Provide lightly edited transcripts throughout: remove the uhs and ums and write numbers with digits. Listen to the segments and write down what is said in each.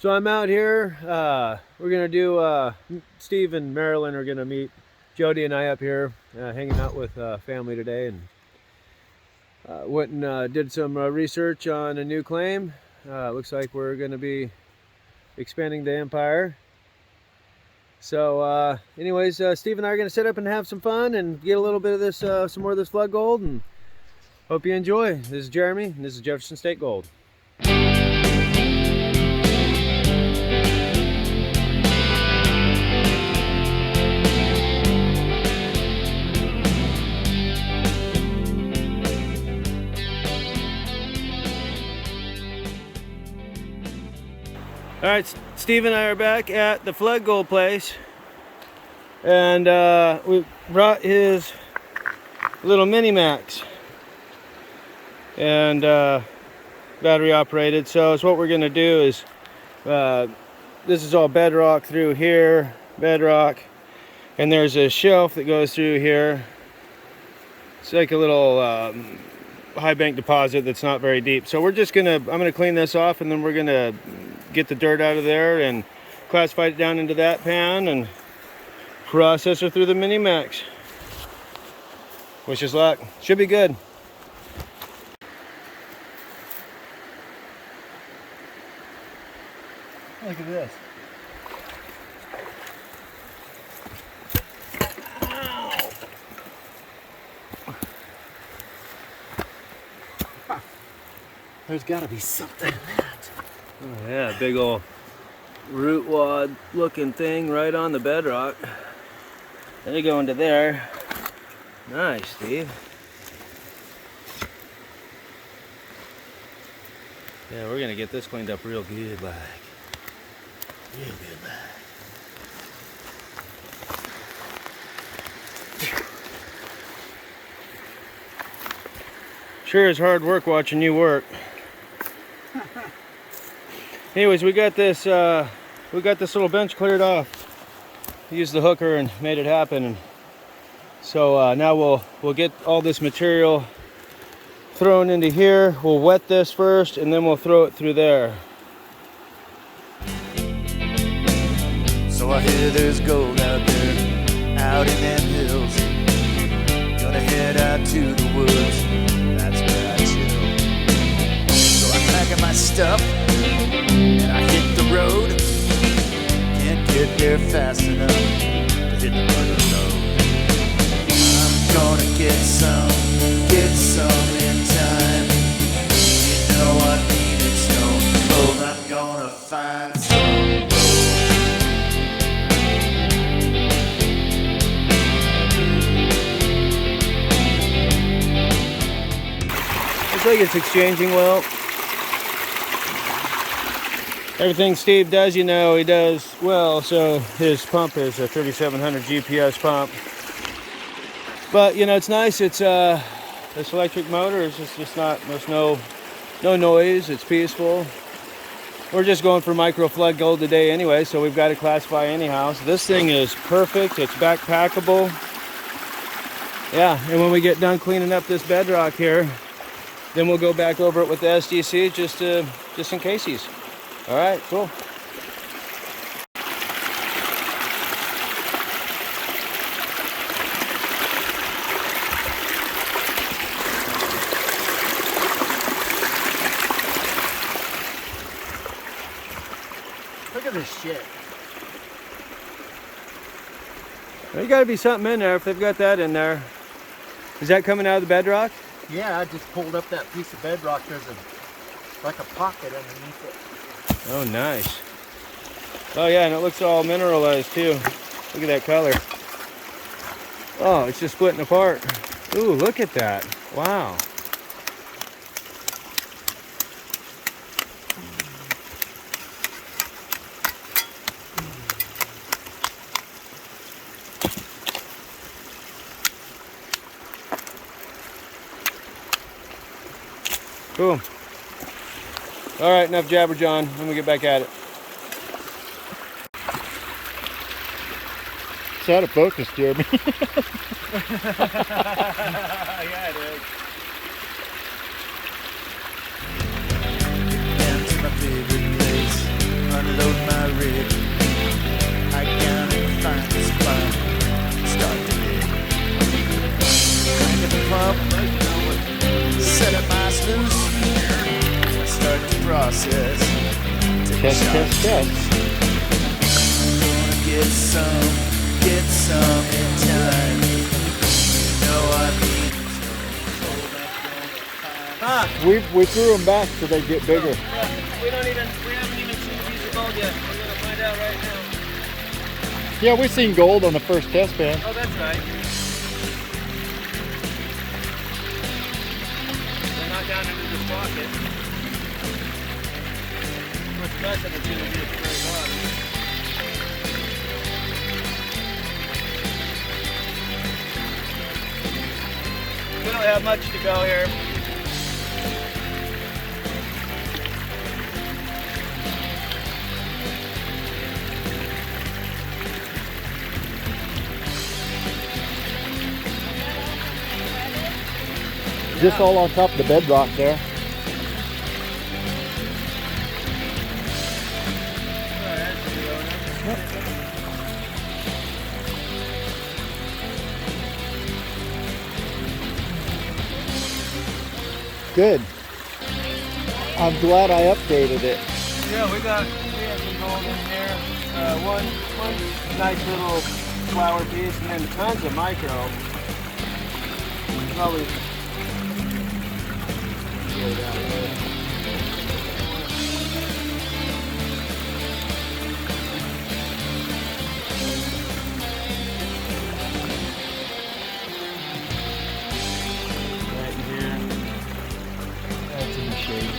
So I'm out here. We're gonna do. Steve and Marilyn are gonna meet Jody and I up here, hanging out with family today, and went and did some research on a new claim. Looks like we're gonna be expanding the empire. So, anyways, Steve and I are gonna sit up and have some fun and get a little bit of this, some more of this flood gold, and hope you enjoy. This is Jeremy, and this is Jefferson State Gold. All right, Steve and I are back at the flood gold place, and we brought his little mini Max and battery operated. So what we're gonna do is this is all bedrock through here, bedrock, and there's a shelf that goes through here. It's like a little high bank deposit that's not very deep. So I'm gonna clean this off, and then we're gonna get the dirt out of there and classify it down into that pan and process it through the mini Max. Wish us luck. Should be good. Look at this. Ow. There's got to be something in that. Oh yeah, big old root wad looking thing right on the bedrock. Then you go into there. Nice, Steve. Yeah, we're gonna get this cleaned up real good, like. Real good, like. Sure is hard work watching you work. Anyways, we got this little bench cleared off. Used the hooker and made it happen. And so now we'll get all this material thrown into here. We'll wet this first, and then we'll throw it through there. So I hear there's gold out there, out in them hills. Gonna head out to the woods, that's where I chill. So I'm packing my stuff, and I hit the road. Can't get there fast enough to hit the running road. I'm gonna get some in time. You know I need it stone cold. I'm gonna find some gold. Looks like it's exchanging well. Everything Steve does, you know, he does well. So his pump is a 3700 GPS pump. But you know, it's nice. It's this electric motor is just not. There's no noise. It's peaceful. We're just going for micro flood gold today anyway, so we've got to classify anyhow. So this thing is perfect. It's backpackable. Yeah, and when we get done cleaning up this bedrock here, then we'll go back over it with the SDC just in cases. All right, cool. Look at this shit. There's got to be something in there if they've got that in there. Is that coming out of the bedrock? Yeah, I just pulled up that piece of bedrock. There's like a pocket underneath it. Oh, nice. Oh yeah, and it looks all mineralized too. Look at that color. Oh, it's just splitting apart. Ooh, look at that. Wow. Cool. All right, enough jabber, John. Let me get back at it. It's out of focus, Jeremy. Yeah, it is. Down to my favorite place, under process. Take a Test, shot. test, test. Gonna get some in time. You know I need Huh? We threw them back so they get bigger. We haven't even seen a piece of gold yet. We're gonna find out right now. Yeah, we seen gold on the first test pan. Oh, that's right. They're not down into this pocket. What's nothing is gonna be at the very bottom. We don't have much to go here. Just all on top of the bedrock there. Good. I'm glad I updated it. Yeah, we have some gold in here. One nice little flower piece, and then tons of micro. Probably. Right here. That's in the shade.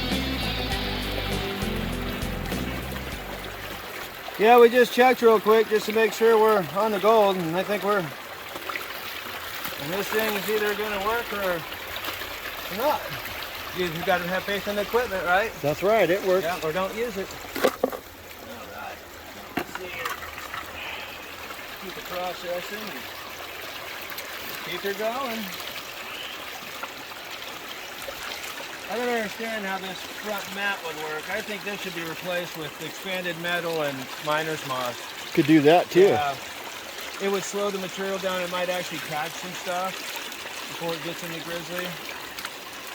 Yeah, we just checked real quick just to make sure we're on the gold, and I think we're. And this thing is either going to work or not. You got to have faith in the equipment, right? That's right, it works. Yeah, or don't use it. All right. Let's see here. Keep it processing. And keep her going. I don't understand how this front mat would work. I think this should be replaced with expanded metal and miner's moss. Could do that too. Yeah. It would slow the material down. It might actually catch some stuff before it gets in the grizzly.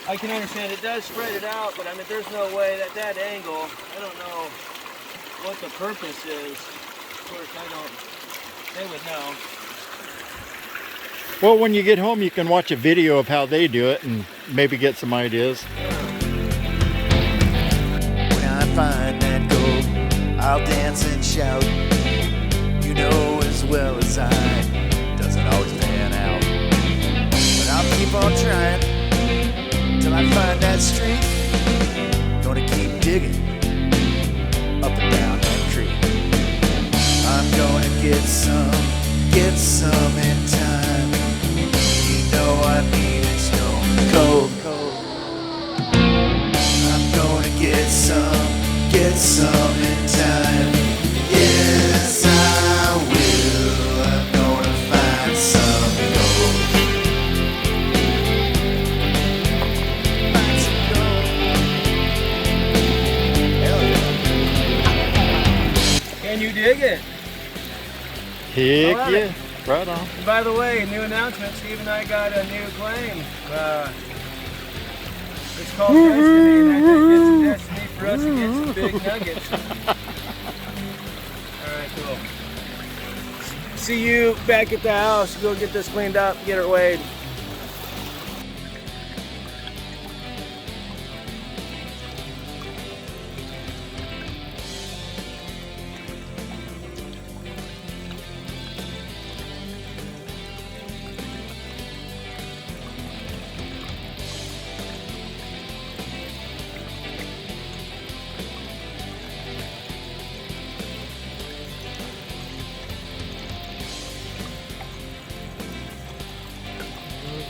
I can understand it does spread it out, but I mean, there's no way that that angle, I don't know what the purpose is. Of course, they would know. Well, when you get home, you can watch a video of how they do it and maybe get some ideas. When I find that gold, I'll dance and shout. You know as well as I, doesn't always pan out. But I'll keep on trying till I find that street. Gonna keep digging up and down that creek. I'm gonna get some in time. You know I need it stone cold. I'm gonna get some in time. Yes, I will. I'm gonna find some gold. Find some gold. Hell yeah. Can you dig it? Heck All right. yeah. Right on. And by the way, new announcement, Steve and I got a new claim. It's called Destiny, and I think it's a destiny for us to get some big nuggets. Alright, cool. See you back at the house. Go get this cleaned up, get it weighed.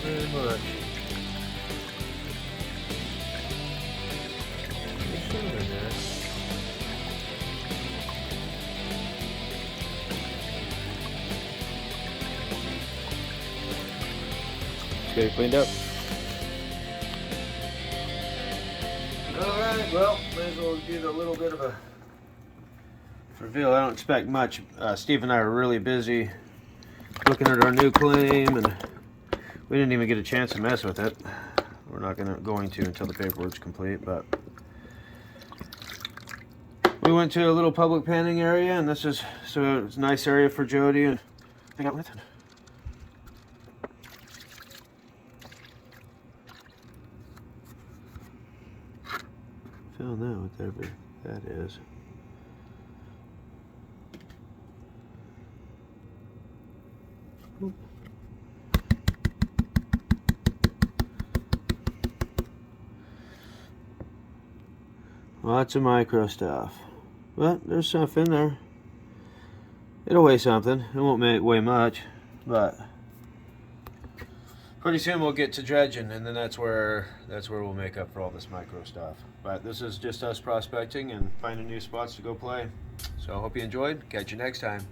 Very much. Let's get it cleaned up. Alright, well, may as well give a little bit of a reveal. I don't expect much. Steve and I are really busy looking at our new claim, and we didn't even get a chance to mess with it. We're not going to until the paperwork's complete, but We went to a little public panning area, and this is so it's a nice area for Jody and hang out with. Found that whatever that is. Oop. Lots of micro stuff, but there's stuff in there. It'll weigh something. It won't weigh much, but pretty soon we'll get to dredging, and then that's where we'll make up for all this micro stuff. But this is just us prospecting and finding new spots to go play. So I hope you enjoyed. Catch you next time.